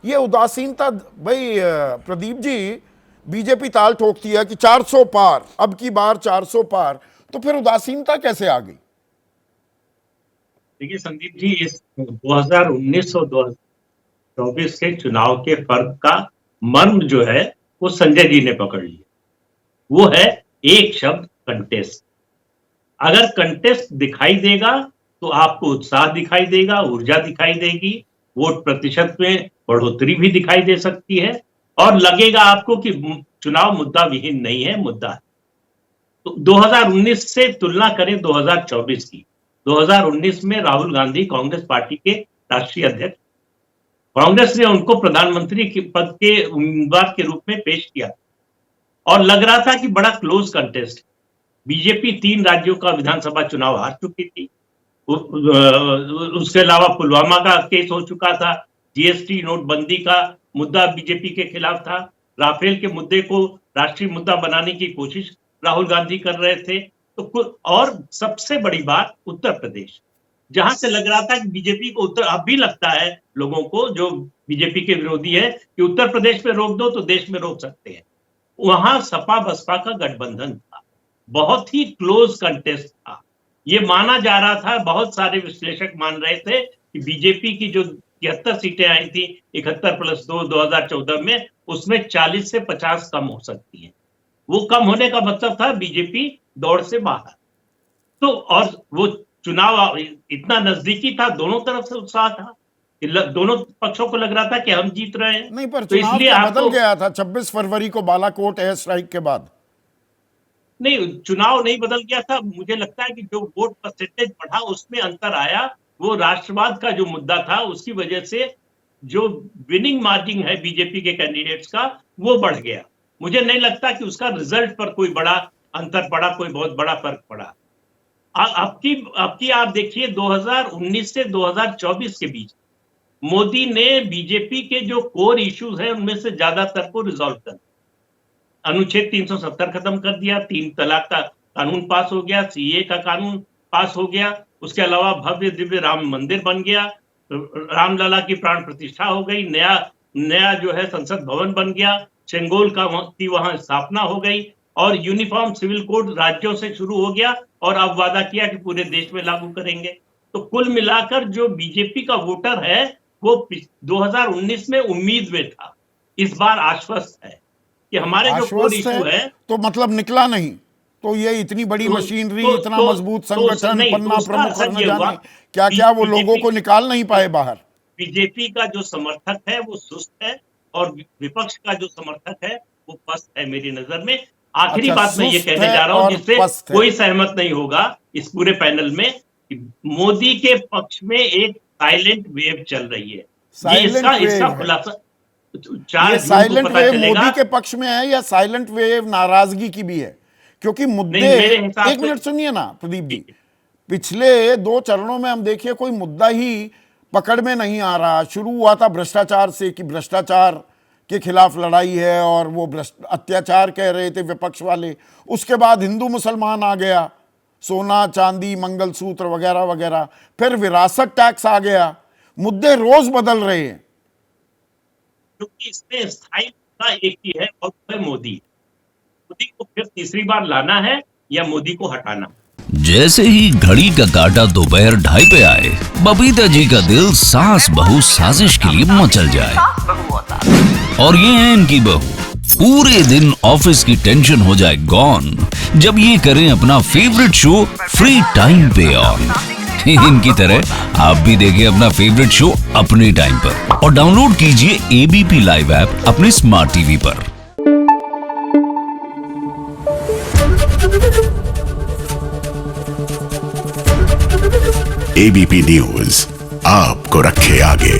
ये उदासीनता भाई प्रदीप जी, बीजेपी ताल ठोकती है कि 400 पार, अब की बार 400 पार, तो फिर उदासीनता कैसे आ गई? देखिए संदीप जी, इस 2019 और 2024 के चुनाव के फर्क का मर्म जो है वो संजय जी ने पकड़ लिया। वो है एक शब्द, कंटेस्ट। अगर कंटेस्ट दिखाई देगा तो आपको उत्साह दिखाई देगा, ऊर्जा दिखाई देगी, वोट प्रतिशत में बढ़ोतरी भी दिखाई दे सकती है और लगेगा आपको कि चुनाव मुद्दा विहीन नहीं है, मुद्दा है। तो 2019 से तुलना करें 2024 की। 2019 में राहुल गांधी कांग्रेस पार्टी के राष्ट्रीय अध्यक्ष, कांग्रेस ने उनको प्रधानमंत्री के पद के उम्मीदवार के रूप में पेश किया और लग रहा था कि बड़ा क्लोज कंटेस्ट। बीजेपी 3 राज्यों का विधानसभा चुनाव हार चुकी थी। उसके अलावा पुलवामा का केस हो चुका था, जीएसटी नोटबंदी का मुद्दा बीजेपी के खिलाफ था, राफेल के मुद्दे को राष्ट्रीय मुद्दा बनाने की कोशिश राहुल गांधी कर रहे थे। तो और सबसे बड़ी बात, उत्तर प्रदेश, जहां से लग रहा था कि बीजेपी को अब भी लगता है लोगों को जो बीजेपी के विरोधी है कि उत्तर प्रदेश में रोक दो तो देश में रोक सकते हैं। वहां सपा बसपा का गठबंधन था, बहुत ही क्लोज कंटेस्ट था। ये माना जा रहा था, बहुत सारे विश्लेषक मान रहे थे कि बीजेपी की जो 73 सीटें आई थी 71+2 2014 में, उसमें 40 से 50 कम हो सकती है। वो कम होने का मतलब था बीजेपी दौड़ से बाहर। तो और वो चुनाव इतना नजदीकी था, दोनों तरफ से उत्साह था, दोनों पक्षों को लग रहा था कि हम जीत रहे हैं। नहीं, पर तो चुनाव इसलिए तो बदल गया था 26 फरवरी को बालाकोट एयर स्ट्राइक के बाद। नहीं, चुनाव नहीं बदल गया था। मुझे लगता है कि जो वोट परसेंटेज बढ़ा उसमें अंतर आया, वो राष्ट्रवाद का जो मुद्दा था उसकी वजह से जो विनिंग मार्जिन है बीजेपी के कैंडिडेट्स का वो बढ़ गया। मुझे नहीं लगता कि उसका रिजल्ट पर कोई बड़ा अंतर पड़ा, कोई बहुत बड़ा फर्क पड़ा। आपकी आप देखिए 2019 से 2024 के बीच मोदी ने बीजेपी के जो कोर इश्यूज हैं उनमें से ज्यादातर को रिजॉल्व कर, अनुच्छेद 370 खत्म कर दिया, 3 तलाक का कानून पास हो गया, सीए का कानून पास हो गया, उसके अलावा भव्य दिव्य राम मंदिर बन गया, रामलला की प्राण प्रतिष्ठा हो गई, नया जो है संसद भवन बन गया, चेंगोल की वहां स्थापना हो गई और यूनिफॉर्म सिविल कोड राज्यों से शुरू हो गया और अब वादा किया कि पूरे देश में लागू करेंगे। तो कुल मिलाकर जो बीजेपी का वोटर है वो 2019 में उम्मीद में था, इस बार आश्वस्त है कि हमारे जो कोर इशू है। तो मतलब निकला नहीं, तो ये इतनी बड़ी मशीनरी, इतना मजबूत संगठन, पन्ना प्रमुख और न जाने क्या क्या, वो लोगों को निकाल नहीं पाए बाहर। बीजेपी का जो समर्थक है वो सुस्त है और विपक्ष का जो समर्थक है वो पस्त है मेरी नजर में। आखिरी बात मैं ये कहने जा रहा हूं जिससे कोई सहमत नहीं होगा इस पूरे पैनल में, कि मोदी के पक्ष में एक साइलेंट वेव चल रही है। इसका खुलासा ये साइलेंट वेव मोदी के पक्ष में है या साइलेंट वेव नाराजगी की भी है? क्योंकि मुद्दे, एक मिनट सुनिए ना प्रदीप जी, पिछले 2 चरणों में हम देखिए कोई मुद्दा ही पकड़ में नहीं आ रहा। शुरू हुआ था भ्रष्टाचार से कि भ्रष्टाचार के खिलाफ लड़ाई है और वो अत्याचार कह रहे थे विपक्ष वाले। उसके बाद हिंदू मुसलमान आ गया, सोना चांदी मंगलसूत्र वगैरह वगैरह, फिर विरासत टैक्स आ गया। मुद्दे रोज बदल रहे हैं क्योंकि इसमें स्थायी मुद्दा एक ही है और वो है मोदी को फिर तीसरी बार लाना है या मोदी को हटाना। जैसे ही घड़ी का काटा दोपहर 2:30 पे आए, बबीता जी का दिल सास बहू साजिश के लिए मचल जाए। और ये है इनकी बहू, पूरे दिन ऑफिस की टेंशन हो जाए गॉन जब ये करें अपना फेवरेट शो फ्री टाइम पे ऑन। इनकी तरह आप भी देखिए अपना फेवरेट शो अपने टाइम पर और डाउनलोड कीजिए एबीपी लाइव ऐप अपने स्मार्ट टीवी पर। एबीपी न्यूज आपको रखे आगे।